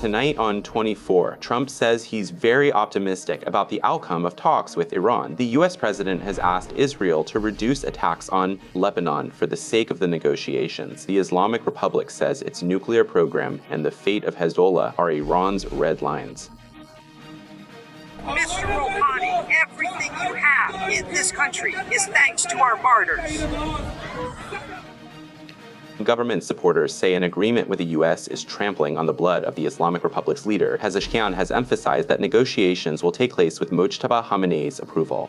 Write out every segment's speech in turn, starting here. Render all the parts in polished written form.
Tonight on 24, Trump says he's very optimistic about the outcome of talks with Iran. The US president has asked Israel to reduce attacks on Lebanon for the sake of the negotiations. The Islamic Republic says its nuclear program and the fate of Hezbollah are Iran's red lines. Mr. Rouhani, everything you have in this country is thanks to our martyrs. Government supporters say an agreement with the U.S. is trampling on the blood of the Islamic Republic's leader. Pezeshkian has emphasized that negotiations will take place with Mojtaba Khamenei's approval.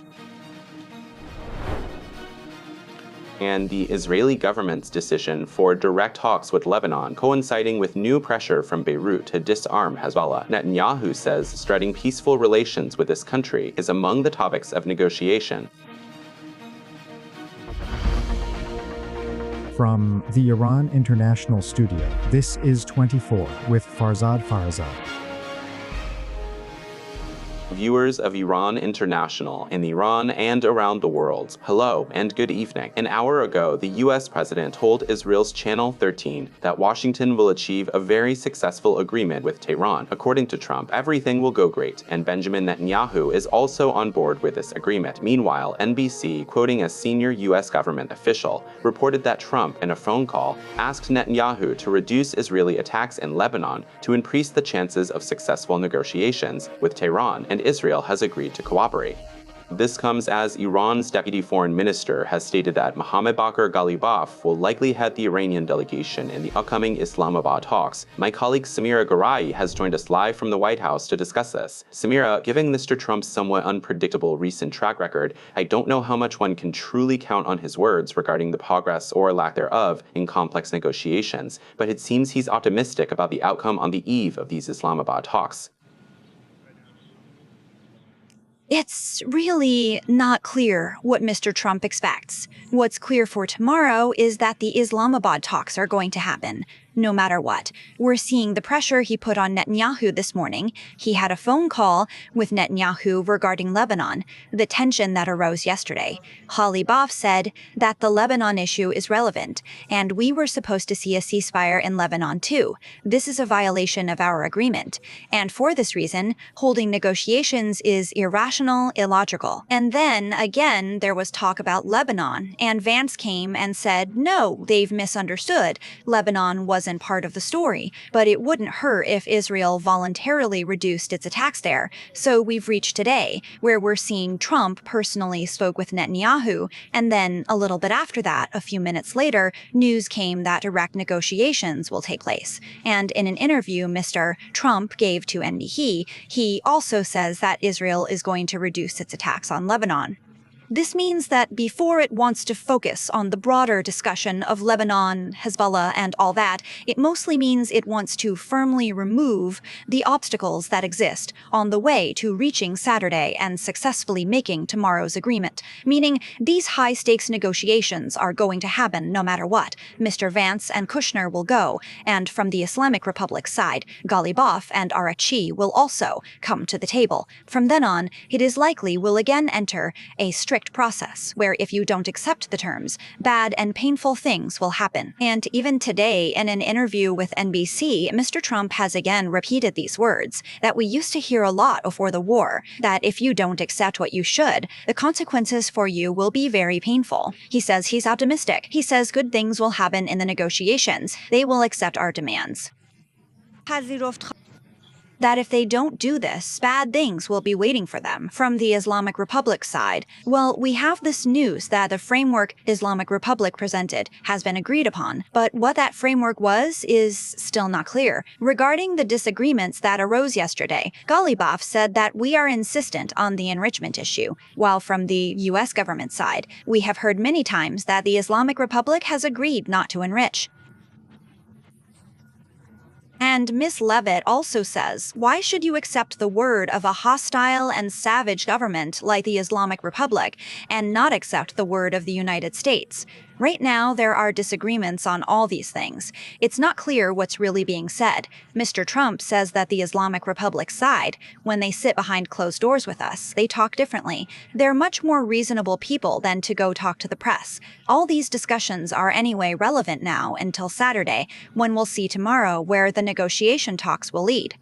And the Israeli government's decision for direct talks with Lebanon, coinciding with new pressure from Beirut to disarm Hezbollah. Netanyahu says starting peaceful relations with this country is among the topics of negotiation. From the Iran International Studio, this is 24 with Fardad Farahzad. Viewers of Iran International in Iran and around the world, hello and good evening. An hour ago, the US president told Israel's Channel 13 that Washington will achieve a very successful agreement with Tehran. According to Trump, everything will go great, and Benjamin Netanyahu is also on board with this agreement. Meanwhile, NBC, quoting a senior US government official, reported that Trump, in a phone call, asked Netanyahu to reduce Israeli attacks in Lebanon to increase the chances of successful negotiations with Tehran, and Israel has agreed to cooperate. This comes as Iran's deputy foreign minister has stated that Mohammad Bakr Ghalibaf will likely head the Iranian delegation in the upcoming Islamabad talks. My colleague Samira Garai has joined us live from the White House to discuss this. Samira, given Mr. Trump's somewhat unpredictable recent track record, I don't know how much one can truly count on his words regarding the progress or lack thereof in complex negotiations, but it seems he's optimistic about the outcome on the eve of these Islamabad talks. It's really not clear what Mr. Trump expects. What's clear for tomorrow is that the Islamabad talks are going to happen, no matter what. We're seeing the pressure he put on Netanyahu this morning. He had a phone call with Netanyahu regarding Lebanon, the tension that arose yesterday. Ghalibaf said that the Lebanon issue is relevant, and we were supposed to see a ceasefire in Lebanon too. This is a violation of our agreement, and for this reason, holding negotiations is irrational, illogical. And then, again, there was talk about Lebanon, and Vance came and said, no, they've misunderstood. Lebanon wasn't part of the story, but it wouldn't hurt if Israel voluntarily reduced its attacks there. So we've reached today, where we're seeing Trump personally spoke with Netanyahu, and then a little bit after that, a few minutes later, news came that direct negotiations will take place. And in an interview Mr. Trump gave to NBC, he also says that Israel is going to reduce its attacks on Lebanon. This means that before it wants to focus on the broader discussion of Lebanon, Hezbollah, and all that, it mostly means it wants to firmly remove the obstacles that exist on the way to reaching Saturday and successfully making tomorrow's agreement. Meaning, these high-stakes negotiations are going to happen no matter what. Mr. Vance and Kushner will go, and from the Islamic Republic side, Ghalibaf and Araghchi will also come to the table. From then on, it is likely we'll again enter a strict process where if you don't accept the terms, bad and painful things will happen. And even today, in an interview with NBC, Mr. Trump has again repeated these words that we used to hear a lot before the war, that if you don't accept what you should, the consequences for you will be very painful. He says he's optimistic. He says good things will happen in the negotiations. They will accept our demands. That if they don't do this, bad things will be waiting for them. From the Islamic Republic side, well, we have this news that the framework Islamic Republic presented has been agreed upon, but what that framework was is still not clear. Regarding the disagreements that arose yesterday, Ghalibaf said that we are insistent on the enrichment issue, while from the US government side, we have heard many times that the Islamic Republic has agreed not to enrich. And Ms. Levitt also says, why should you accept the word of a hostile and savage government like the Islamic Republic and not accept the word of the United States? Right now, there are disagreements on all these things. It's not clear what's really being said. Mr. Trump says that the Islamic Republic side, when they sit behind closed doors with us, they talk differently. They're much more reasonable people than to go talk to the press. All these discussions are anyway relevant now until Saturday, when we'll see tomorrow where the negotiation talks will lead.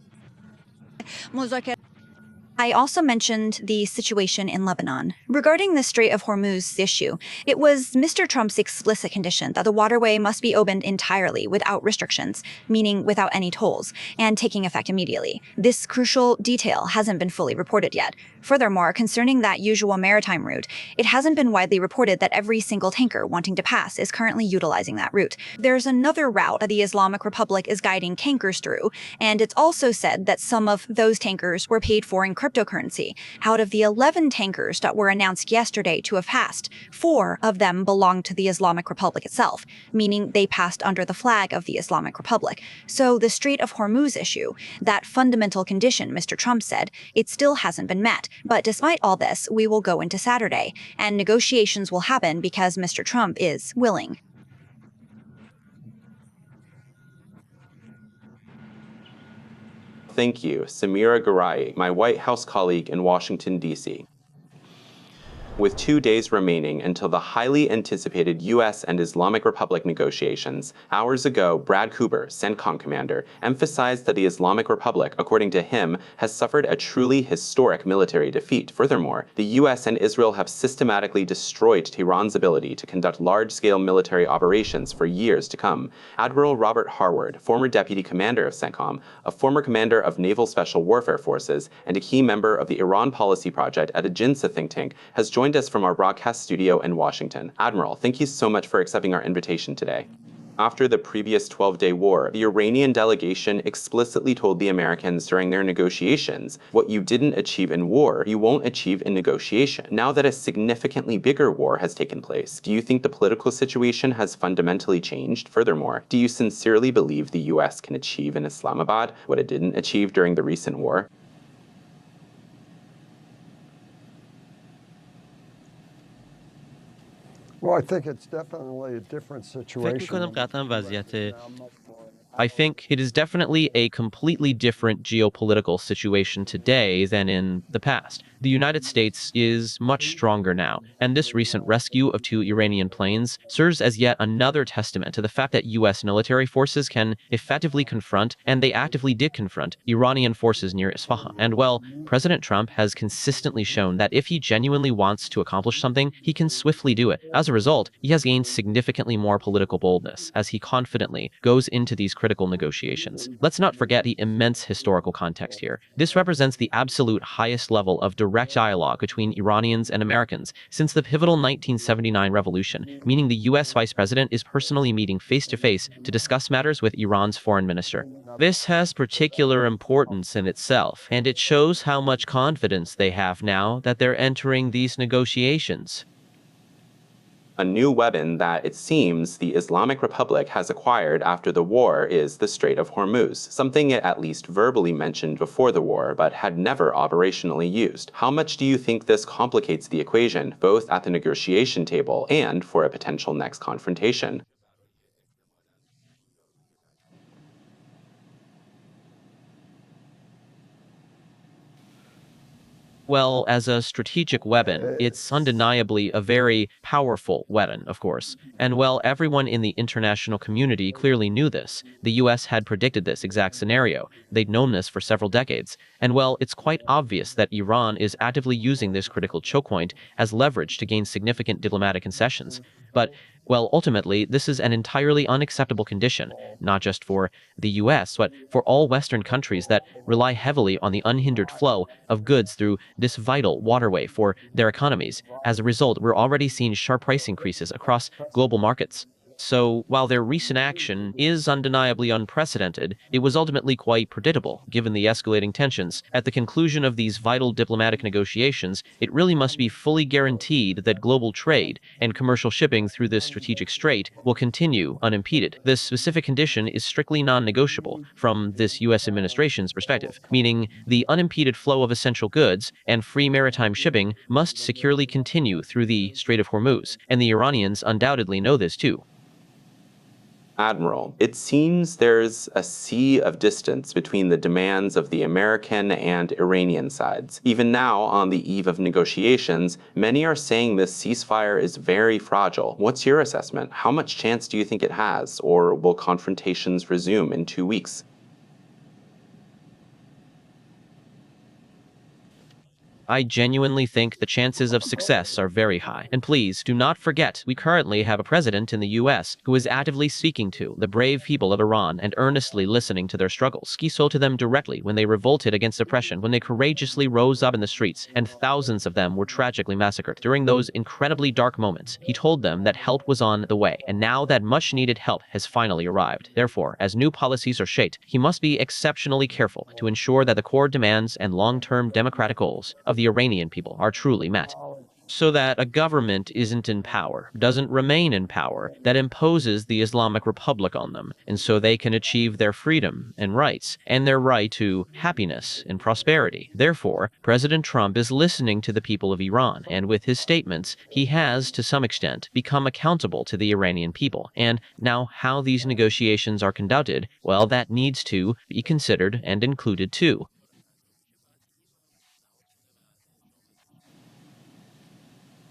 I also mentioned the situation in Lebanon. Regarding the Strait of Hormuz issue, it was Mr. Trump's explicit condition that the waterway must be opened entirely without restrictions, meaning without any tolls, and taking effect immediately. This crucial detail hasn't been fully reported yet. Furthermore, concerning that usual maritime route, it hasn't been widely reported that every single tanker wanting to pass is currently utilizing that route. There's another route that the Islamic Republic is guiding tankers through, and it's also said that some of those tankers were paid for in cryptocurrency. Out of the 11 tankers that were announced yesterday to have passed, 4 of them belonged to the Islamic Republic itself, meaning they passed under the flag of the Islamic Republic. So the Strait of Hormuz issue, that fundamental condition Mr. Trump said, it still hasn't been met. But despite all this, we will go into Saturday, and negotiations will happen because Mr. Trump is willing. Thank you, Samira Garai, my White House colleague in Washington, D.C. With 2 days remaining until the highly anticipated U.S. and Islamic Republic negotiations, hours ago, Brad Cooper, CENTCOM commander, emphasized that the Islamic Republic, according to him, has suffered a truly historic military defeat. Furthermore, the U.S. and Israel have systematically destroyed Tehran's ability to conduct large-scale military operations for years to come. Admiral Robert Harward, former deputy commander of CENTCOM, a former commander of Naval Special Warfare Forces, and a key member of the Iran Policy Project at a Jinsa think tank, has joined us from our broadcast studio in Washington. Admiral, thank you so much for accepting our invitation today. After the previous 12-day war, the Iranian delegation explicitly told the Americans during their negotiations, what you didn't achieve in war, you won't achieve in negotiation. Now that a significantly bigger war has taken place, do you think the political situation has fundamentally changed? Furthermore, do you sincerely believe the U.S. can achieve in Islamabad what it didn't achieve during the recent war? Well, I think it's definitely a different situation. I think it is definitely a completely different geopolitical situation today than in the past. The United States is much stronger now, and this recent rescue of 2 Iranian planes serves as yet another testament to the fact that U.S. military forces can effectively confront, and they actively did confront, Iranian forces near Isfahan. And well, President Trump has consistently shown that if he genuinely wants to accomplish something, he can swiftly do it. As a result, he has gained significantly more political boldness as he confidently goes into these critical negotiations. Let's not forget the immense historical context here. This represents the absolute highest level of direct dialogue between Iranians and Americans since the pivotal 1979 revolution, meaning the U.S. Vice President is personally meeting face-to-face to discuss matters with Iran's foreign minister. This has particular importance in itself, and it shows how much confidence they have now that they're entering these negotiations. A new weapon that, it seems, the Islamic Republic has acquired after the war is the Strait of Hormuz, something it at least verbally mentioned before the war, but had never operationally used. How much do you think this complicates the equation, both at the negotiation table and for a potential next confrontation? Well, as a strategic weapon, it's undeniably a very powerful weapon, of course. And well, everyone in the international community clearly knew this. The US had predicted this exact scenario. They'd known this for several decades. And well, it's quite obvious that Iran is actively using this critical choke point as leverage to gain significant diplomatic concessions. But well, ultimately, this is an entirely unacceptable condition, not just for the US, but for all Western countries that rely heavily on the unhindered flow of goods through this vital waterway for their economies. As a result, we're already seeing sharp price increases across global markets. So, while their recent action is undeniably unprecedented, it was ultimately quite predictable, given the escalating tensions. At the conclusion of these vital diplomatic negotiations, it really must be fully guaranteed that global trade and commercial shipping through this strategic strait will continue unimpeded. This specific condition is strictly non-negotiable from this U.S. administration's perspective, meaning the unimpeded flow of essential goods and free maritime shipping must securely continue through the Strait of Hormuz, and the Iranians undoubtedly know this too. Admiral, it seems there's a sea of distance between the demands of the American and Iranian sides. Even now, on the eve of negotiations, many are saying this ceasefire is very fragile. What's your assessment? How much chance do you think it has, or will confrontations resume in 2 weeks? I genuinely think the chances of success are very high. And please, do not forget, we currently have a president in the US who is actively speaking to the brave people of Iran and earnestly listening to their struggles. He spoke to them directly when they revolted against oppression, when they courageously rose up in the streets, and thousands of them were tragically massacred. During those incredibly dark moments, he told them that help was on the way, and now that much-needed help has finally arrived. Therefore, as new policies are shaped, he must be exceptionally careful to ensure that the core demands and long-term democratic goals of the Iranian people are truly met, so that a government isn't in power, doesn't remain in power, that imposes the Islamic Republic on them, and so they can achieve their freedom and rights, and their right to happiness and prosperity. Therefore, President Trump is listening to the people of Iran, and with his statements, he has, to some extent, become accountable to the Iranian people. And now, how these negotiations are conducted, well, that needs to be considered and included too.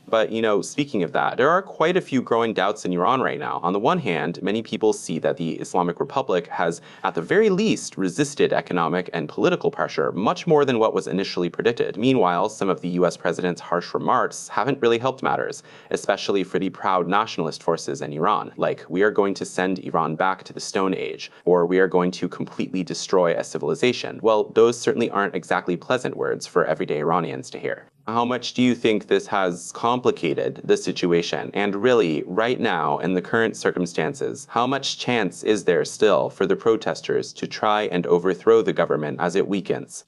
But, speaking of that, there are quite a few growing doubts in Iran right now. On the one hand, many people see that the Islamic Republic has, at the very least, resisted economic and political pressure much more than what was initially predicted. Meanwhile, some of the US president's harsh remarks haven't really helped matters, especially for the proud nationalist forces in Iran, like, we are going to send Iran back to the Stone Age, or we are going to completely destroy a civilization. Well, those certainly aren't exactly pleasant words for everyday Iranians to hear. How much do you think this has complicated the situation? And really, right now, in the current circumstances, how much chance is there still for the protesters to try and overthrow the government as it weakens?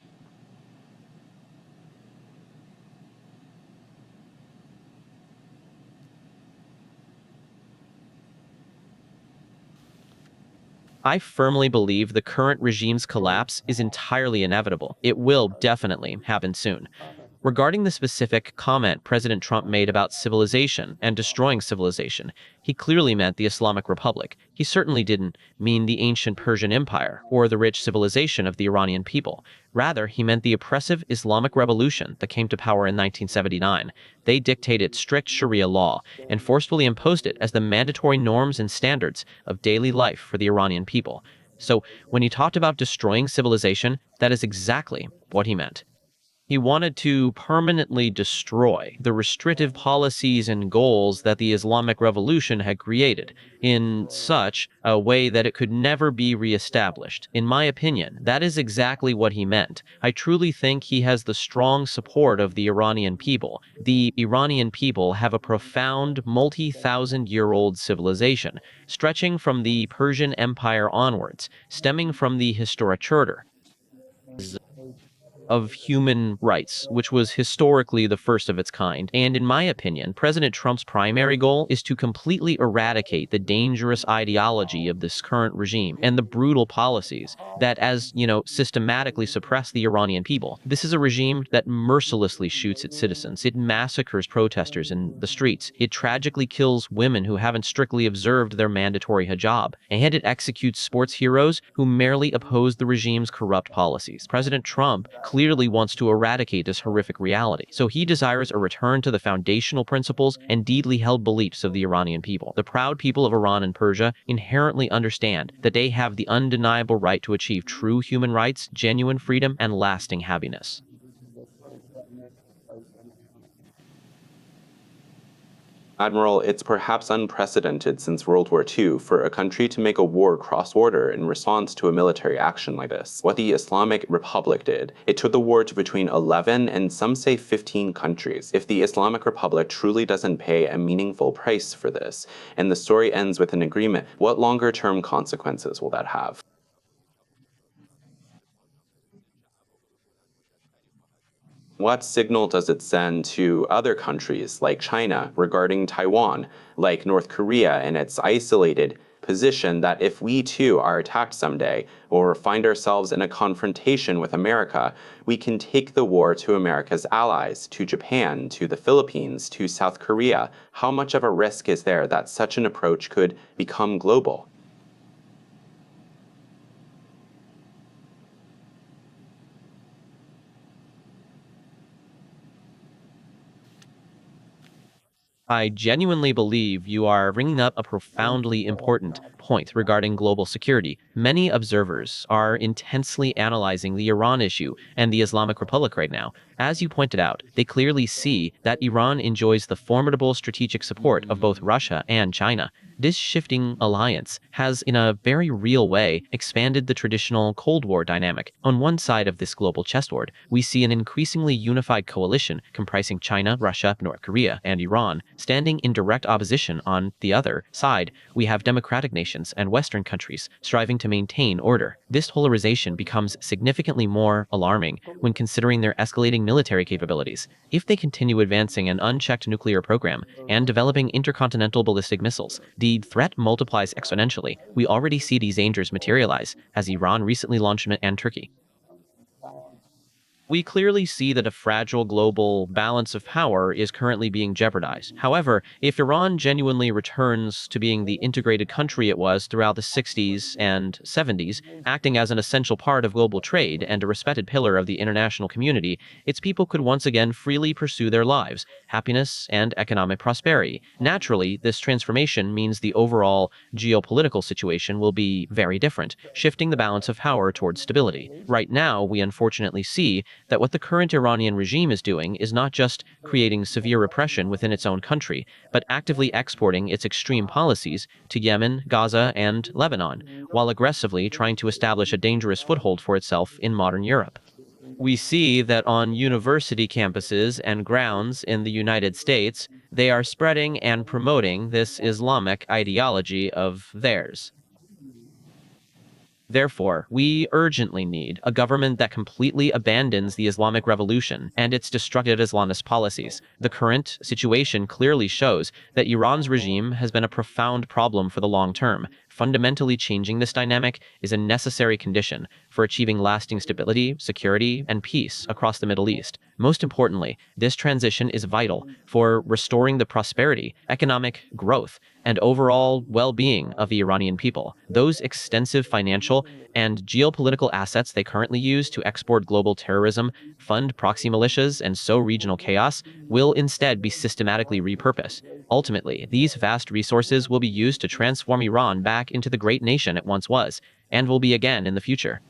I firmly believe the current regime's collapse is entirely inevitable. It will definitely happen soon. Regarding the specific comment President Trump made about civilization and destroying civilization, he clearly meant the Islamic Republic. He certainly didn't mean the ancient Persian Empire or the rich civilization of the Iranian people. Rather, he meant the oppressive Islamic revolution that came to power in 1979. They dictated strict Sharia law and forcefully imposed it as the mandatory norms and standards of daily life for the Iranian people. So, when he talked about destroying civilization, that is exactly what he meant. He wanted to permanently destroy the restrictive policies and goals that the Islamic Revolution had created in such a way that it could never be reestablished. In my opinion, that is exactly what he meant. I truly think he has the strong support of the Iranian people. The Iranian people have a profound, multi-thousand-year-old civilization, stretching from the Persian Empire onwards, stemming from the historic charter of human rights, which was historically the first of its kind. And in my opinion, President Trump's primary goal is to completely eradicate the dangerous ideology of this current regime and the brutal policies that, systematically suppress the Iranian people. This is a regime that mercilessly shoots its citizens. It massacres protesters in the streets. It tragically kills women who haven't strictly observed their mandatory hijab. And it executes sports heroes who merely oppose the regime's corrupt policies. President Trump clearly wants to eradicate this horrific reality. So he desires a return to the foundational principles and deeply held beliefs of the Iranian people. The proud people of Iran and Persia inherently understand that they have the undeniable right to achieve true human rights, genuine freedom, and lasting happiness. Admiral, it's perhaps unprecedented since World War II for a country to make a war cross-border in response to a military action like this. What the Islamic Republic did, it took the war to between 11 and some say 15 countries. If the Islamic Republic truly doesn't pay a meaningful price for this, and the story ends with an agreement, what longer-term consequences will that have? What signal does it send to other countries like China regarding Taiwan, like North Korea and its isolated position that if we too are attacked someday or find ourselves in a confrontation with America, we can take the war to America's allies, to Japan, to the Philippines, to South Korea? How much of a risk is there that such an approach could become global? I genuinely believe you are bringing up a profoundly important point regarding global security. Many observers are intensely analyzing the Iran issue and the Islamic Republic right now. As you pointed out, they clearly see that Iran enjoys the formidable strategic support of both Russia and China. This shifting alliance has, in a very real way, expanded the traditional Cold War dynamic. On one side of this global chessboard, we see an increasingly unified coalition comprising China, Russia, North Korea, and Iran. Standing in direct opposition on the other side, we have democratic nations and Western countries striving to maintain order. This polarization becomes significantly more alarming when considering their escalating military capabilities. If they continue advancing an unchecked nuclear program and developing intercontinental ballistic missiles, the threat multiplies exponentially. We already see these dangers materialize, as Iran recently launched and Turkey. We clearly see that a fragile global balance of power is currently being jeopardized. However, if Iran genuinely returns to being the integrated country it was throughout the 60s and 70s, acting as an essential part of global trade and a respected pillar of the international community, its people could once again freely pursue their lives, happiness, and economic prosperity. Naturally, this transformation means the overall geopolitical situation will be very different, shifting the balance of power towards stability. Right now, we unfortunately see that what the current Iranian regime is doing is not just creating severe repression within its own country, but actively exporting its extreme policies to Yemen, Gaza, and Lebanon, while aggressively trying to establish a dangerous foothold for itself in modern Europe. We see that on university campuses and grounds in the United States, they are spreading and promoting this Islamic ideology of theirs. Therefore, we urgently need a government that completely abandons the Islamic Revolution and its destructive Islamist policies. The current situation clearly shows that Iran's regime has been a profound problem for the long term. Fundamentally changing this dynamic is a necessary condition for achieving lasting stability, security, and peace across the Middle East. Most importantly, this transition is vital for restoring the prosperity, economic growth, and overall well-being of the Iranian people. Those extensive financial and geopolitical assets they currently use to export global terrorism, fund proxy militias, and sow regional chaos will instead be systematically repurposed. Ultimately, these vast resources will be used to transform Iran back into the great nation it once was, and will be again in the future.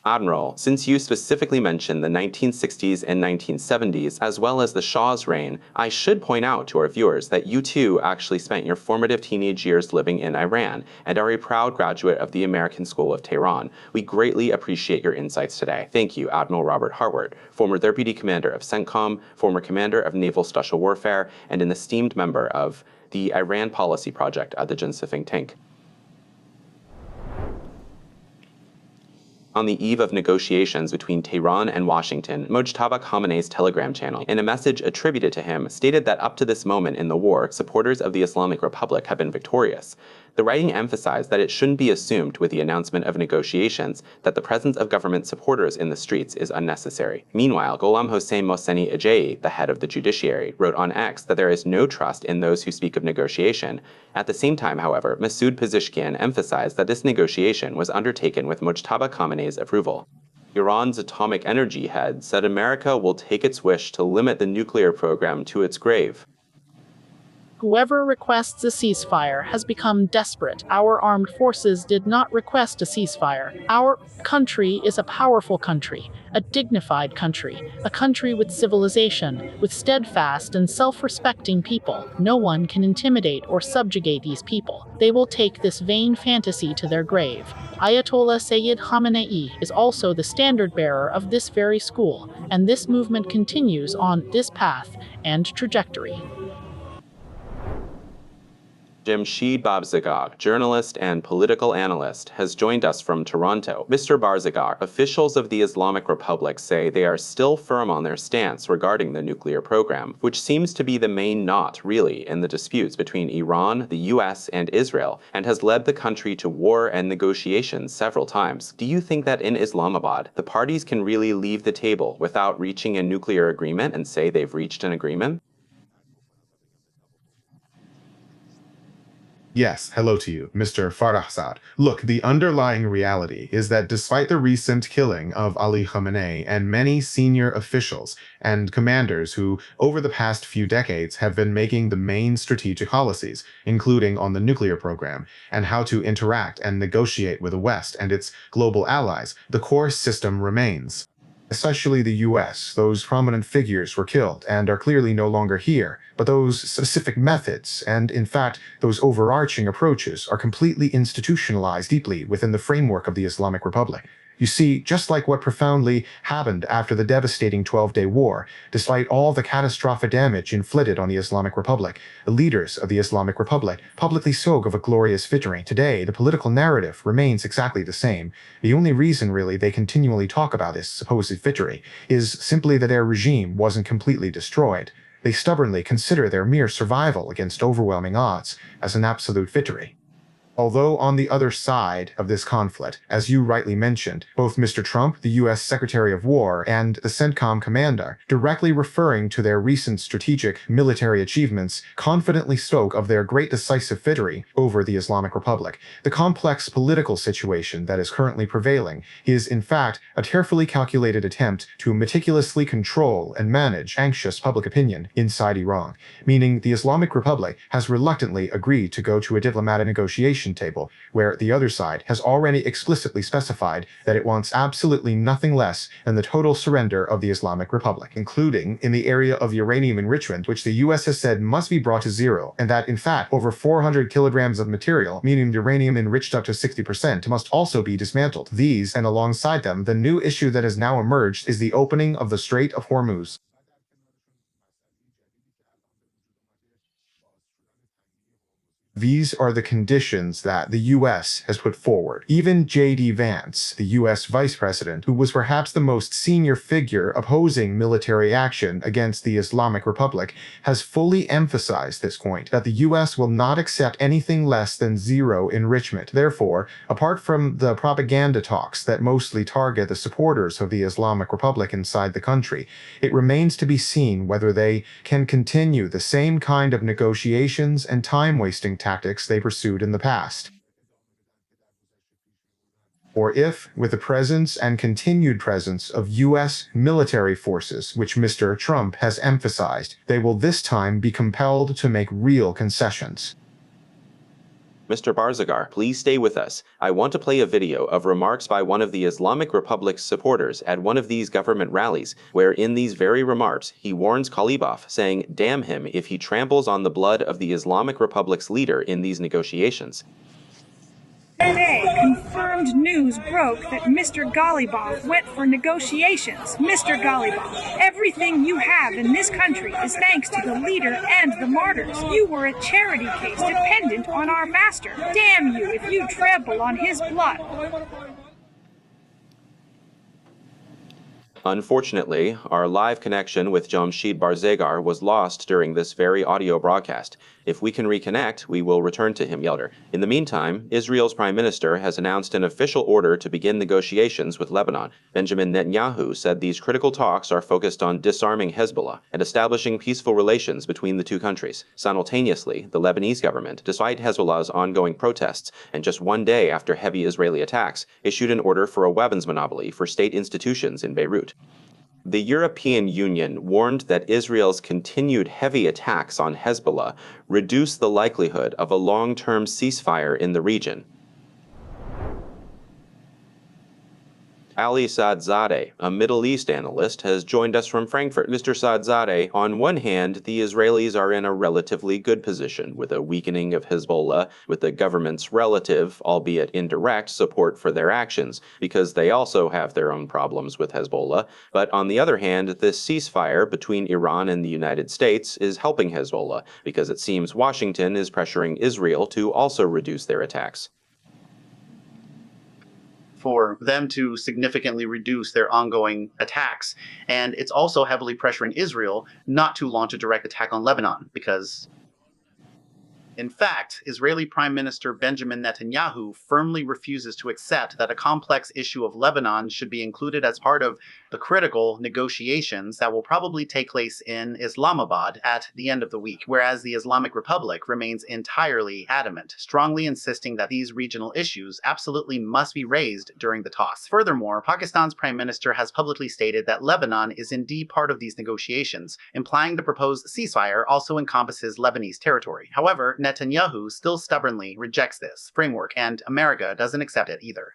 Admiral, since you specifically mentioned the 1960s and 1970s, as well as the Shah's reign, I should point out to our viewers that you too actually spent your formative teenage years living in Iran and are a proud graduate of the American School of Tehran. We greatly appreciate your insights today. Thank you, Admiral Robert Harward, former Deputy Commander of CENTCOM, former Commander of Naval Special Warfare, and an esteemed member of the Iran Policy Project at the Jinsa think tank. On the eve of negotiations between Tehran and Washington, Mojtaba Khamenei's Telegram channel, in a message attributed to him, stated that up to this moment in the war, supporters of the Islamic Republic have been victorious. The writing emphasized that it shouldn't be assumed with the announcement of negotiations that the presence of government supporters in the streets is unnecessary. Meanwhile, Gholam Hossein Mohseni Ejei, the head of the judiciary, wrote on X that there is no trust in those who speak of negotiation. At the same time, however, Masoud Pezeshkian emphasized that this negotiation was undertaken with Mojtaba Khamenei's approval. Iran's atomic energy head said America will take its wish to limit the nuclear program to its grave. Whoever requests a ceasefire has become desperate. Our armed forces did not request a ceasefire. Our country is a powerful country, a dignified country, a country with civilization, with steadfast and self-respecting people. No one can intimidate or subjugate these people. They will take this vain fantasy to their grave. Ayatollah Sayyid Khamenei is also the standard-bearer of this very school, and this movement continues on this path and trajectory. Jamshid Babzagag, journalist and political analyst, has joined us from Toronto. Mr. Barzagag, officials of the Islamic Republic say they are still firm on their stance regarding the nuclear program, which seems to be the main knot, really, in the disputes between Iran, the US, and Israel, and has led the country to war and negotiations several times. Do you think that in Islamabad, the parties can really leave the table without reaching a nuclear agreement and say they've reached an agreement? Yes, hello to you, Mr. Farahzad. Look, the underlying reality is that despite the recent killing of Ali Khamenei and many senior officials and commanders who, over the past few decades, have been making the main strategic policies, including on the nuclear program, and how to interact and negotiate with the West and its global allies, the core system remains. Especially the US, those prominent figures were killed and are clearly no longer here, but those specific methods and, in fact, those overarching approaches are completely institutionalized deeply within the framework of the Islamic Republic. You see, just like what profoundly happened after the devastating 12-day war, despite all the catastrophic damage inflicted on the Islamic Republic, the leaders of the Islamic Republic publicly spoke of a glorious victory. Today, the political narrative remains exactly the same. The only reason, really, they continually talk about this supposed victory is simply that their regime wasn't completely destroyed. They stubbornly consider their mere survival against overwhelming odds as an absolute victory. Although on the other side of this conflict, as you rightly mentioned, both Mr. Trump, the U.S. Secretary of War, and the CENTCOM commander, directly referring to their recent strategic military achievements, confidently spoke of their great decisive victory over the Islamic Republic. The complex political situation that is currently prevailing is, in fact, a carefully calculated attempt to meticulously control and manage anxious public opinion inside Iran, meaning the Islamic Republic has reluctantly agreed to go to a diplomatic negotiation table, where the other side has already explicitly specified that it wants absolutely nothing less than the total surrender of the Islamic Republic, including in the area of uranium enrichment, which the US has said must be brought to zero, and that, in fact, over 400 kilograms of material, meaning uranium enriched up to 60%, must also be dismantled. These, and alongside them, the new issue that has now emerged is the opening of the Strait of Hormuz. These are the conditions that the U.S. has put forward. Even J.D. Vance, the U.S. Vice President, who was perhaps the most senior figure opposing military action against the Islamic Republic, has fully emphasized this point, that the U.S. will not accept anything less than zero enrichment. Therefore, apart from the propaganda talks that mostly target the supporters of the Islamic Republic inside the country, it remains to be seen whether they can continue the same kind of negotiations and time-wasting tactics they pursued in the past. Or if, with the presence and continued presence of U.S. military forces, which Mr. Trump has emphasized, they will this time be compelled to make real concessions. Mr. Barzagag, please stay with us. I want to play a video of remarks by one of the Islamic Republic's supporters at one of these government rallies, where in these very remarks, he warns Ghalibaf, saying, damn him if he tramples on the blood of the Islamic Republic's leader in these negotiations. Today, confirmed news broke that Mr. Ghalibaf went for negotiations. Mr. Ghalibaf, everything you have in this country is thanks to the leader and the martyrs. You were a charity case dependent on our master. Damn you if you trample on his blood. Unfortunately, our live connection with Jamshid Barzagag was lost during this very audio broadcast. If we can reconnect, we will return to him later. In the meantime, Israel's Prime Minister has announced an official order to begin negotiations with Lebanon. Benjamin Netanyahu said these critical talks are focused on disarming Hezbollah and establishing peaceful relations between the two countries. Simultaneously, the Lebanese government, despite Hezbollah's ongoing protests, and just one day after heavy Israeli attacks, issued an order for a weapons monopoly for state institutions in Beirut. The European Union warned that Israel's continued heavy attacks on Hezbollah reduce the likelihood of a long-term ceasefire in the region. Ali Sadzadeh, a Middle East analyst, has joined us from Frankfurt. Mr. Sadzadeh, on one hand, the Israelis are in a relatively good position with a weakening of Hezbollah, with the government's relative, albeit indirect, support for their actions, because they also have their own problems with Hezbollah. But on the other hand, this ceasefire between Iran and the United States is helping Hezbollah, because it seems Washington is pressuring Israel to also reduce their attacks. For them to significantly reduce their ongoing attacks. And it's also heavily pressuring Israel not to launch a direct attack on Lebanon, because in fact, Israeli Prime Minister Benjamin Netanyahu firmly refuses to accept that a complex issue of Lebanon should be included as part of the critical negotiations that will probably take place in Islamabad at the end of the week, whereas the Islamic Republic remains entirely adamant, strongly insisting that these regional issues absolutely must be raised during the talks. Furthermore, Pakistan's Prime Minister has publicly stated that Lebanon is indeed part of these negotiations, implying the proposed ceasefire also encompasses Lebanese territory. However, Netanyahu still stubbornly rejects this framework, and America doesn't accept it either.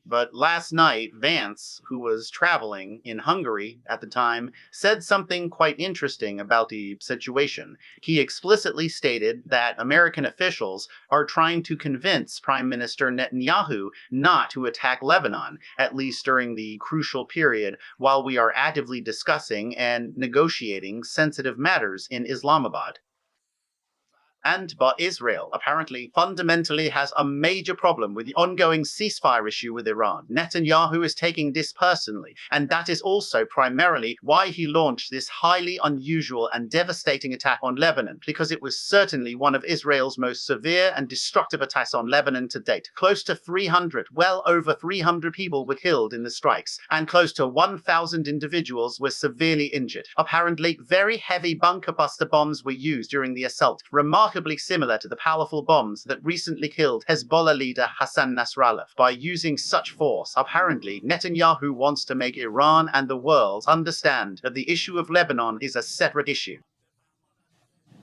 But last night, Vance, who was traveling in Hungary at the time, said something quite interesting about the situation. He explicitly stated that American officials are trying to convince Prime Minister Netanyahu not to attack Lebanon, at least during the crucial period while we are actively discussing and negotiating sensitive matters in Islamabad. But Israel apparently fundamentally has a major problem with the ongoing ceasefire issue with Iran. Netanyahu is taking this personally, and that is also primarily why he launched this highly unusual and devastating attack on Lebanon, because it was certainly one of Israel's most severe and destructive attacks on Lebanon to date. Close to 300, well over 300 people were killed in the strikes, and close to 1,000 individuals were severely injured. Apparently, very heavy bunker buster bombs were used during the assault, remarkably similar to the powerful bombs that recently killed Hezbollah leader Hassan Nasrallah. By using such force, apparently Netanyahu wants to make Iran and the world understand that the issue of Lebanon is a separate issue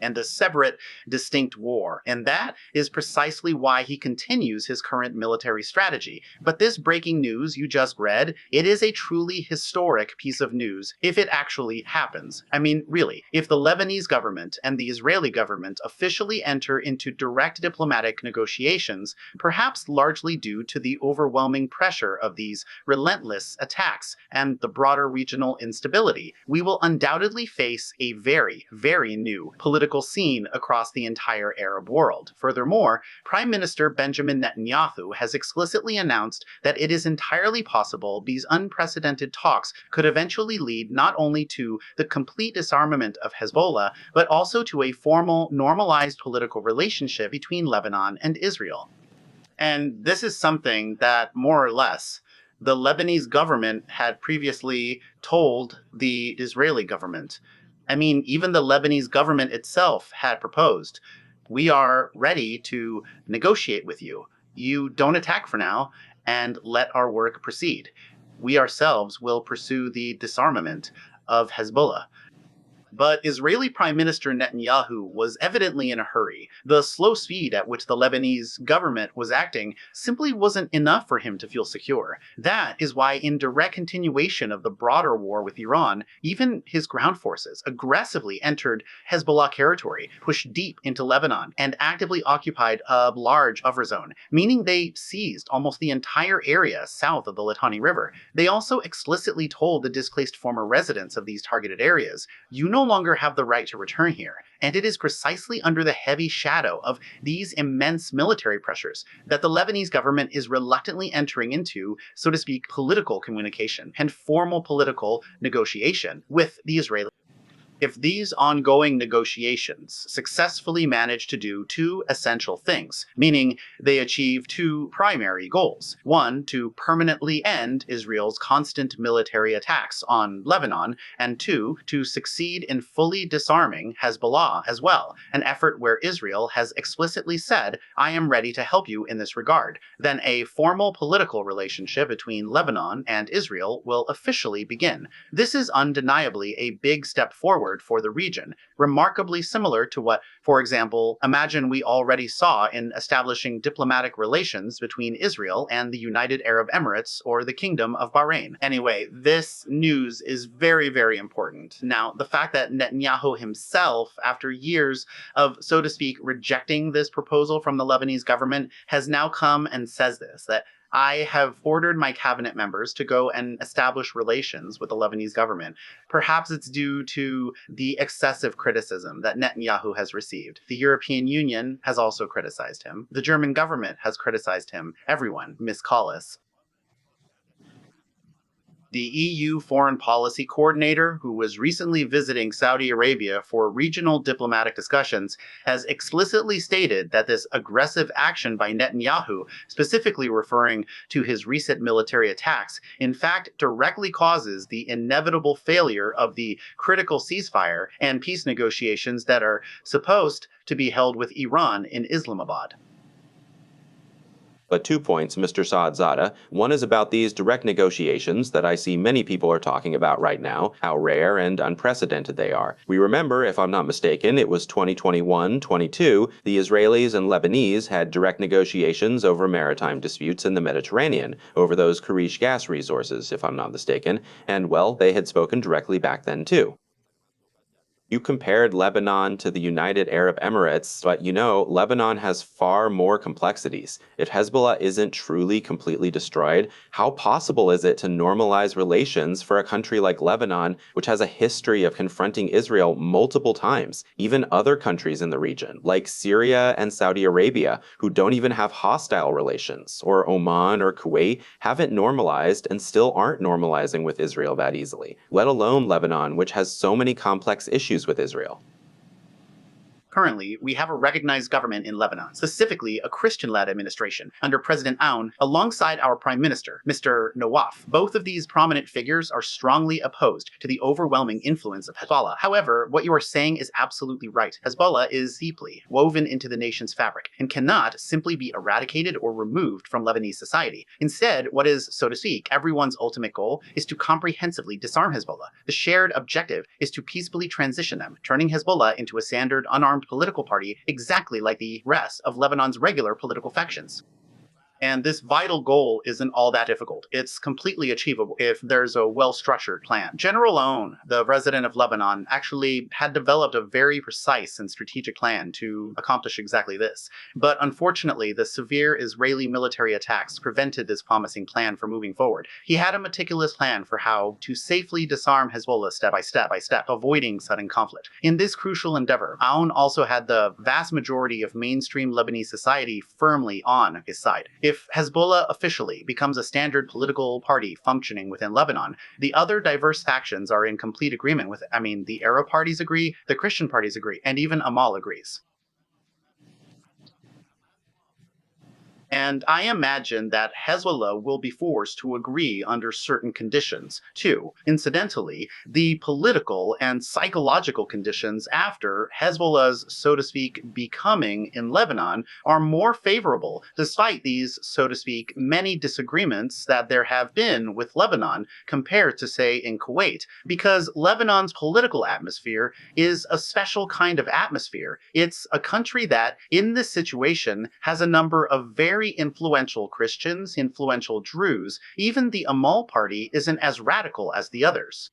and a separate, distinct war. And that is precisely why he continues his current military strategy. But this breaking news you just read, it is a truly historic piece of news if it actually happens. I mean, really, if the Lebanese government and the Israeli government officially enter into direct diplomatic negotiations, perhaps largely due to the overwhelming pressure of these relentless attacks and the broader regional instability, we will undoubtedly face a very, very new political scene across the entire Arab world. Furthermore, Prime Minister Benjamin Netanyahu has explicitly announced that it is entirely possible these unprecedented talks could eventually lead not only to the complete disarmament of Hezbollah, but also to a formal, normalized political relationship between Lebanon and Israel. And this is something that, more or less, the Lebanese government had previously told the Israeli government. I mean, even the Lebanese government itself had proposed, we are ready to negotiate with you. You don't attack for now, and let our work proceed. We ourselves will pursue the disarmament of Hezbollah. But Israeli Prime Minister Netanyahu was evidently in a hurry. The slow speed at which the Lebanese government was acting simply wasn't enough for him to feel secure. That is why, in direct continuation of the broader war with Iran, even his ground forces aggressively entered Hezbollah territory, pushed deep into Lebanon, and actively occupied a large buffer zone, meaning they seized almost the entire area south of the Litani River. They also explicitly told the displaced former residents of these targeted areas, you no longer have the right to return here, and it is precisely under the heavy shadow of these immense military pressures that the Lebanese government is reluctantly entering into, so to speak, political communication and formal political negotiation with the Israeli. if these ongoing negotiations successfully manage to do two essential things, meaning they achieve two primary goals. One, to permanently end Israel's constant military attacks on Lebanon, and two, to succeed in fully disarming Hezbollah as well, an effort where Israel has explicitly said, "I am ready to help you in this regard," then a formal political relationship between Lebanon and Israel will officially begin. This is undeniably a big step forward for the region, remarkably similar to what, for example, imagine we already saw in establishing diplomatic relations between Israel and the United Arab Emirates or the Kingdom of Bahrain. Anyway, this news is very, very important. Now, the fact that Netanyahu himself, after years of, so to speak, rejecting this proposal from the Lebanese government, has now come and says this, that I have ordered my cabinet members to go and establish relations with the Lebanese government. Perhaps it's due to the excessive criticism that Netanyahu has received. The European Union has also criticized him. The German government has criticized him. Everyone, Miss Collis. The EU foreign policy coordinator, who was recently visiting Saudi Arabia for regional diplomatic discussions, has explicitly stated that this aggressive action by Netanyahu, specifically referring to his recent military attacks, in fact directly causes the inevitable failure of the critical ceasefire and peace negotiations that are supposed to be held with Iran in Islamabad. But 2 points, Mr. Saadzada. One is about these direct negotiations that I see many people are talking about right now, how rare and unprecedented they are. We remember, if I'm not mistaken, it was 2021-22, the Israelis and Lebanese had direct negotiations over maritime disputes in the Mediterranean, over those Karish gas resources, if I'm not mistaken, and well, they had spoken directly back then too. You compared Lebanon to the United Arab Emirates, but you know, Lebanon has far more complexities. If Hezbollah isn't truly completely destroyed, how possible is it to normalize relations for a country like Lebanon, which has a history of confronting Israel multiple times? Even other countries in the region, like Syria and Saudi Arabia, who don't even have hostile relations, or Oman or Kuwait, haven't normalized and still aren't normalizing with Israel that easily, let alone Lebanon, which has so many complex issues with Israel. Currently, we have a recognized government in Lebanon, specifically a Christian-led administration under President Aoun, alongside our Prime Minister, Mr. Nawaf. Both of these prominent figures are strongly opposed to the overwhelming influence of Hezbollah. However, what you are saying is absolutely right. Hezbollah is deeply woven into the nation's fabric and cannot simply be eradicated or removed from Lebanese society. Instead, what is, so to speak, everyone's ultimate goal is to comprehensively disarm Hezbollah. The shared objective is to peacefully transition them, turning Hezbollah into a standard, unarmed political party exactly like the rest of Lebanon's regular political factions. And this vital goal isn't all that difficult. It's completely achievable if there's a well-structured plan. General Aoun, the resident of Lebanon, actually had developed a very precise and strategic plan to accomplish exactly this. But unfortunately, the severe Israeli military attacks prevented this promising plan from moving forward. He had a meticulous plan for how to safely disarm Hezbollah step by step, avoiding sudden conflict. In this crucial endeavor, Aoun also had the vast majority of mainstream Lebanese society firmly on his side. If Hezbollah officially becomes a standard political party functioning within Lebanon, the other diverse factions are in complete agreement with it. I mean, the Arab parties agree, the Christian parties agree, and even Amal agrees. And I imagine that Hezbollah will be forced to agree under certain conditions, too. Incidentally, the political and psychological conditions after Hezbollah's, so to speak, becoming in Lebanon are more favorable, despite these, so to speak, many disagreements that there have been with Lebanon compared to, say, in Kuwait, because Lebanon's political atmosphere is a special kind of atmosphere. It's a country that, in this situation, has a number of very influential Christians, influential Druze. Even the Amal party isn't as radical as the others.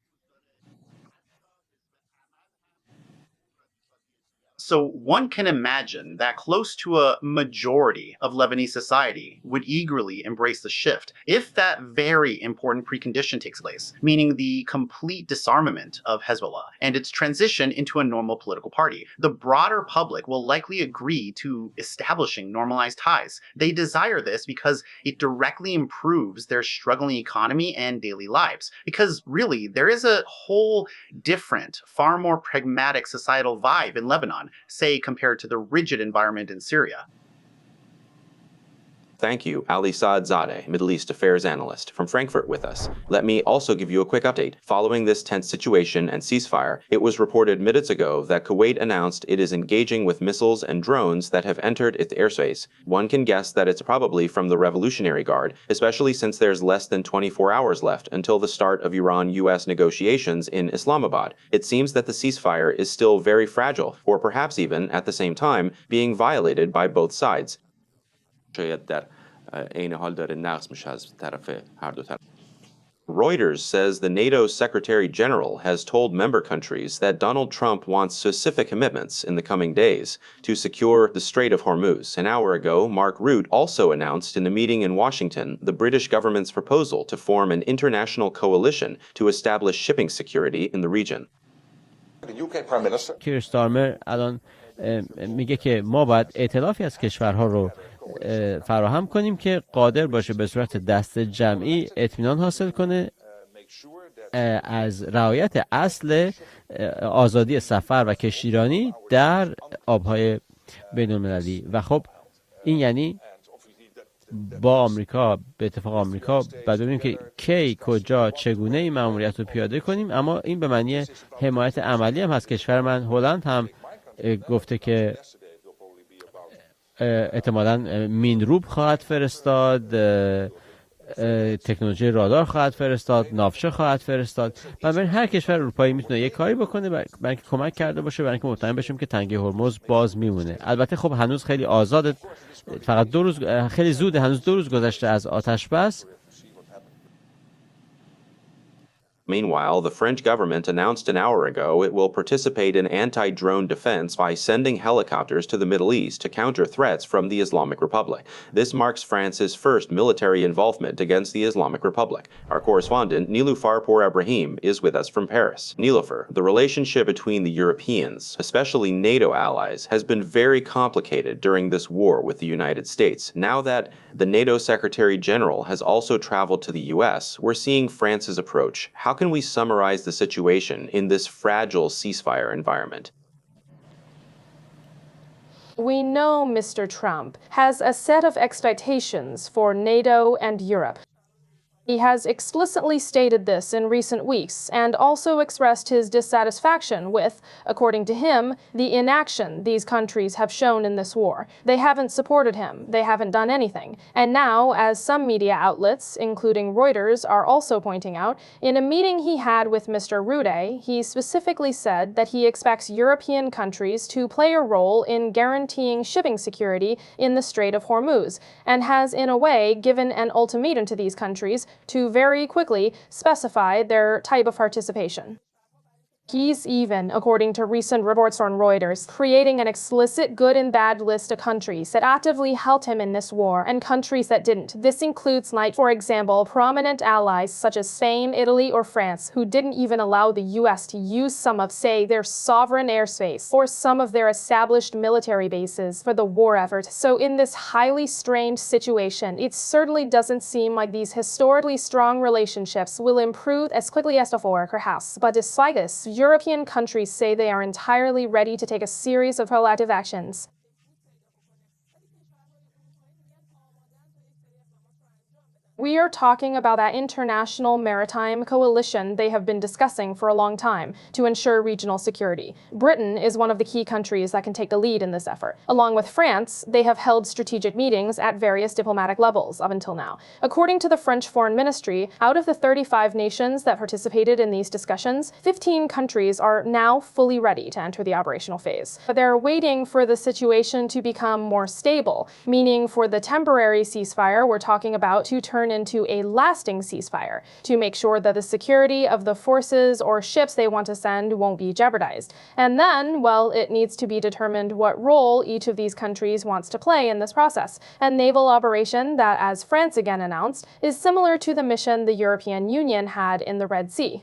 So one can imagine that close to a majority of Lebanese society would eagerly embrace the shift if that very important precondition takes place, meaning the complete disarmament of Hezbollah and its transition into a normal political party. The broader public will likely agree to establishing normalized ties. They desire this because it directly improves their struggling economy and daily lives. Because really, there is a whole different, far more pragmatic societal vibe in Lebanon, say compared to the rigid environment in Syria. Thank you, Ali Saadzadeh, Middle East Affairs Analyst, from Frankfurt with us. Let me also give you a quick update. Following this tense situation and ceasefire, it was reported minutes ago that Kuwait announced it is engaging with missiles and drones that have entered its airspace. One can guess that it's probably from the Revolutionary Guard, especially since there's less than 24 hours left until the start of Iran-US negotiations in Islamabad. It seems that the ceasefire is still very fragile, or perhaps even, at the same time, being violated by both sides. Reuters says the NATO Secretary General has told member countries that Donald Trump wants specific commitments in the coming days to secure the Strait of Hormuz. An hour ago, Mark Rutte also announced in a meeting in Washington the British government's proposal to form an international coalition to establish shipping security in the region. کیر استارمر الان میگه که ما باید ائتلافی از کشورها رو فراهم کنیم که قادر باشه به صورت دست جمعی اطمینان حاصل کنه از رعایت اصل آزادی سفر و کشتیرانی در آبهای بین‌المللی. و خب این یعنی با آمریکا، به اتفاق آمریکا، بعد ببینیم که کی، کجا، چگونه این مأموریت رو پیاده کنیم. اما این به معنی حمایت عملی هم هست. کشور من هلند هم گفته که احتمالاً مینروب خواهد فرستاد، تکنولوژی رادار خواهد فرستاد، ناوچه خواهد فرستاد. بنابراین هر کشور اروپایی میتونه یک کاری بکنه برای اینکه کمک کرده باشه، برای اینکه مطمئن بشیم که تنگه هرمز باز میمونه. البته خب هنوز خیلی آزاده، فقط 2 روز، خیلی زوده، هنوز 2 روز گذشته از آتش بس. Meanwhile, the French government announced an hour ago it will participate in anti-drone defense by sending helicopters to the Middle East to counter threats from the Islamic Republic. This marks France's first military involvement against the Islamic Republic. Our correspondent, Niloufar Pour-Abrahim, is with us from Paris. Niloufar, the relationship between the Europeans, especially NATO allies, has been very complicated during this war with the United States. Now that the NATO Secretary General has also traveled to the US, we're seeing France's approach. How can we summarize the situation in this fragile ceasefire environment? We know Mr. Trump has a set of expectations for NATO and Europe. He has explicitly stated this in recent weeks and also expressed his dissatisfaction with, according to him, the inaction these countries have shown in this war. They haven't supported him. They haven't done anything. And now, as some media outlets, including Reuters, are also pointing out, in a meeting he had with Mr. Rutte, he specifically said that he expects European countries to play a role in guaranteeing shipping security in the Strait of Hormuz, and has, in a way, given an ultimatum to these countries to very quickly specify their type of participation. He's even, according to recent reports on Reuters, creating an explicit good and bad list of countries that actively helped him in this war and countries that didn't. This includes, like, for example, prominent allies such as Spain, Italy, or France, who didn't even allow the US to use some of, say, their sovereign airspace or some of their established military bases for the war effort. So in this highly strained situation, it certainly doesn't seem like these historically strong relationships will improve as quickly as before, perhaps. But despite this, European countries say they are entirely ready to take a series of proactive actions. We are talking about that international maritime coalition they have been discussing for a long time to ensure regional security. Britain is one of the key countries that can take the lead in this effort. Along with France, they have held strategic meetings at various diplomatic levels up until now. According to the French Foreign Ministry, out of the 35 nations that participated in these discussions, 15 countries are now fully ready to enter the operational phase. But they're waiting for the situation to become more stable, meaning for the temporary ceasefire we're talking about to turn turn into a lasting ceasefire to make sure that the security of the forces or ships they want to send won't be jeopardized. And then, well, it needs to be determined what role each of these countries wants to play in this process. A naval operation that, as France again announced, is similar to the mission the European Union had in the Red Sea.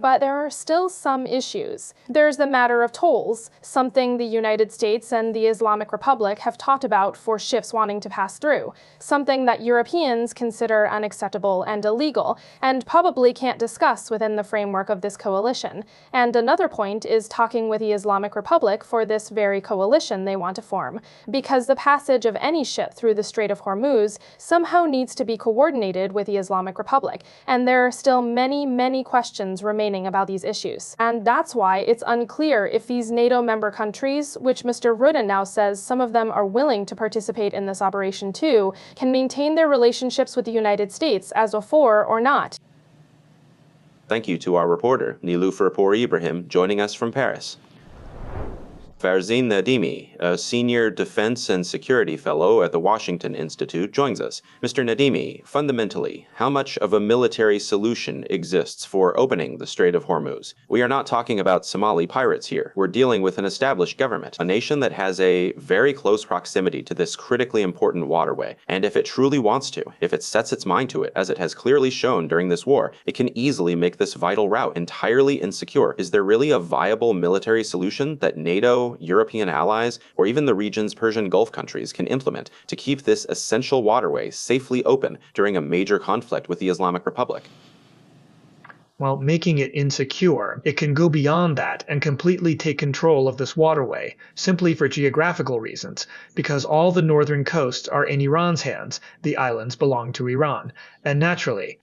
But there are still some issues. There's the matter of tolls, something the United States and the Islamic Republic have talked about for ships wanting to pass through, something that Europeans consider unacceptable and illegal, and probably can't discuss within the framework of this coalition. And another point is talking with the Islamic Republic for this very coalition they want to form, because the passage of any ship through the Strait of Hormuz somehow needs to be coordinated with the Islamic Republic, and there are still many, many questions remaining about these issues. And that's why it's unclear if these NATO member countries, which Mr. Rudin now says some of them are willing to participate in this operation too, can maintain their relationships with the United States as before or not. Thank you to our reporter, Niloufer Pour Ibrahim, joining us from Paris. Farzin Nadimi, a senior defense and security fellow at the Washington Institute, joins us. Mr. Nadimi, fundamentally, how much of a military solution exists for opening the Strait of Hormuz? We are not talking about Somali pirates here. We're dealing with an established government, a nation that has a very close proximity to this critically important waterway. And if it truly wants to, if it sets its mind to it, as it has clearly shown during this war, it can easily make this vital route entirely insecure. Is there really a viable military solution that NATO, European allies, or even the region's Persian Gulf countries can implement to keep this essential waterway safely open during a major conflict with the Islamic Republic? While making it insecure, it can go beyond that and completely take control of this waterway, simply for geographical reasons, because all the northern coasts are in Iran's hands, the islands belong to Iran, and naturally,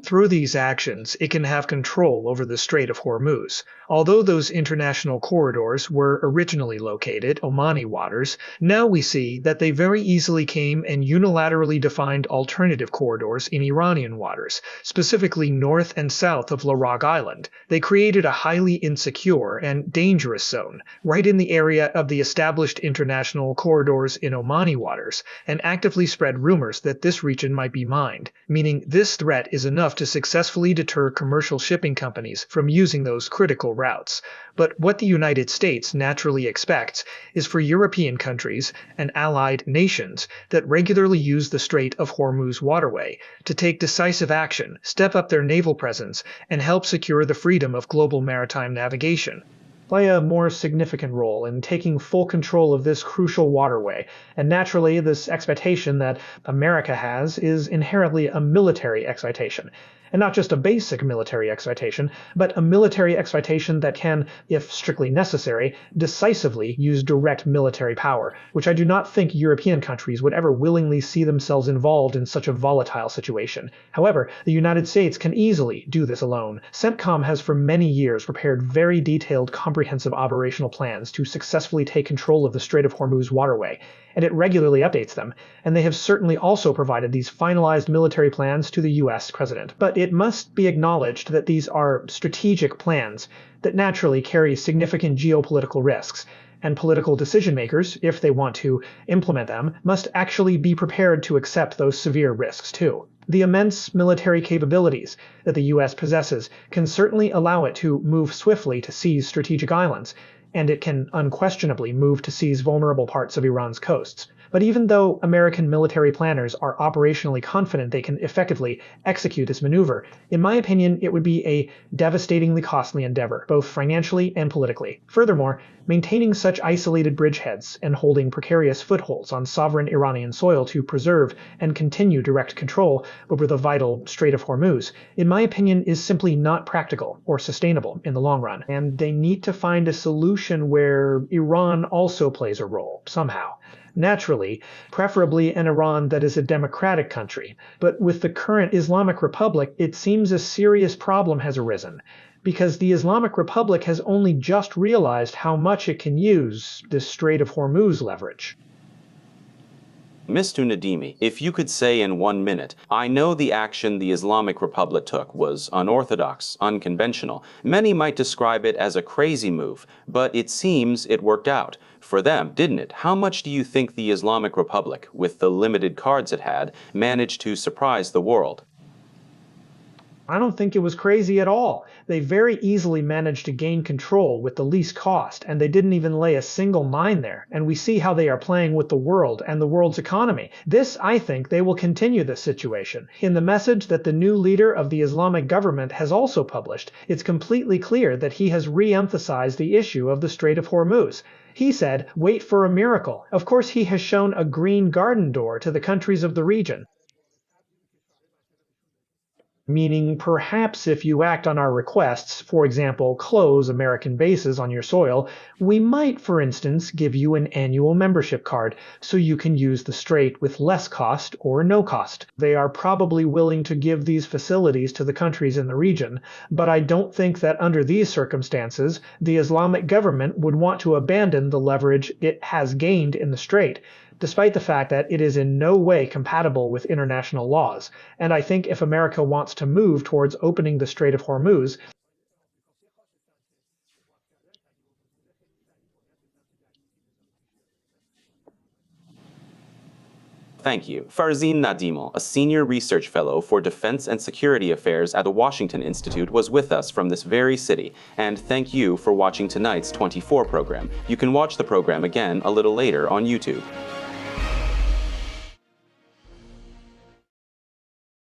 through these actions, it can have control over the Strait of Hormuz. Although those international corridors were originally located Omani waters, now we see that they very easily came and unilaterally defined alternative corridors in Iranian waters, specifically north and south of Larag Island. They created a highly insecure and dangerous zone, right in the area of the established international corridors in Omani waters, and actively spread rumors that this region might be mined, meaning this threat is enough to successfully deter commercial shipping companies from using those critical routes. But what the United States naturally expects is for European countries and allied nations that regularly use the Strait of Hormuz waterway to take decisive action, step up their naval presence, and help secure the freedom of global maritime navigation. Play a more significant role in taking full control of this crucial waterway, and naturally this expectation that America has is inherently a military expectation. And not just a basic military expectation, but a military expectation that can, if strictly necessary, decisively use direct military power, which I do not think European countries would ever willingly see themselves involved in such a volatile situation. However, the United States can easily do this alone. CENTCOM has for many years prepared very detailed, comprehensive operational plans to successfully take control of the Strait of Hormuz waterway, and it regularly updates them, and they have certainly also provided these finalized military plans to the US president. But it must be acknowledged that these are strategic plans that naturally carry significant geopolitical risks, and political decision makers, if they want to implement them, must actually be prepared to accept those severe risks too. The immense military capabilities that the US possesses can certainly allow it to move swiftly to seize strategic islands, and it can unquestionably move to seize vulnerable parts of Iran's coasts. But even though American military planners are operationally confident they can effectively execute this maneuver, in my opinion, it would be a devastatingly costly endeavor, both financially and politically. Furthermore, maintaining such isolated bridgeheads and holding precarious footholds on sovereign Iranian soil to preserve and continue direct control over the vital Strait of Hormuz, in my opinion, is simply not practical or sustainable in the long run. And they need to find a solution where Iran also plays a role, somehow. Naturally, preferably an Iran that is a democratic country, but with the current Islamic Republic, it seems a serious problem has arisen, because the Islamic Republic has only just realized how much it can use this Strait of Hormuz leverage. Mr. Nadimi, if you could say in 1 minute, I know the action the Islamic Republic took was unorthodox, unconventional. Many might describe it as a crazy move, but it seems it worked out. For them, didn't it? How much do you think the Islamic Republic, with the limited cards it had, managed to surprise the world? I don't think it was crazy at all. They very easily managed to gain control with the least cost, and they didn't even lay a single mine there. And we see how they are playing with the world and the world's economy. This, I think, they will continue this situation. In the message that the new leader of the Islamic government has also published, it's completely clear that he has re-emphasized the issue of the Strait of Hormuz. He said, wait for a miracle. Of course, he has shown a green garden door to the countries of the region. Meaning perhaps if you act on our requests, for example, close American bases on your soil, we might, for instance, give you an annual membership card so you can use the strait with less cost or no cost. They are probably willing to give these facilities to the countries in the region, but I don't think that under these circumstances, the Islamic government would want to abandon the leverage it has gained in the strait, despite the fact that it is in no way compatible with international laws. And I think if America wants to move towards opening the Strait of Hormuz, Thank you. Farzin Nadimel, a senior research fellow for defense and security affairs at the Washington Institute, was with us from this very city. And thank you for watching tonight's 24 program. You can watch the program again a little later on YouTube.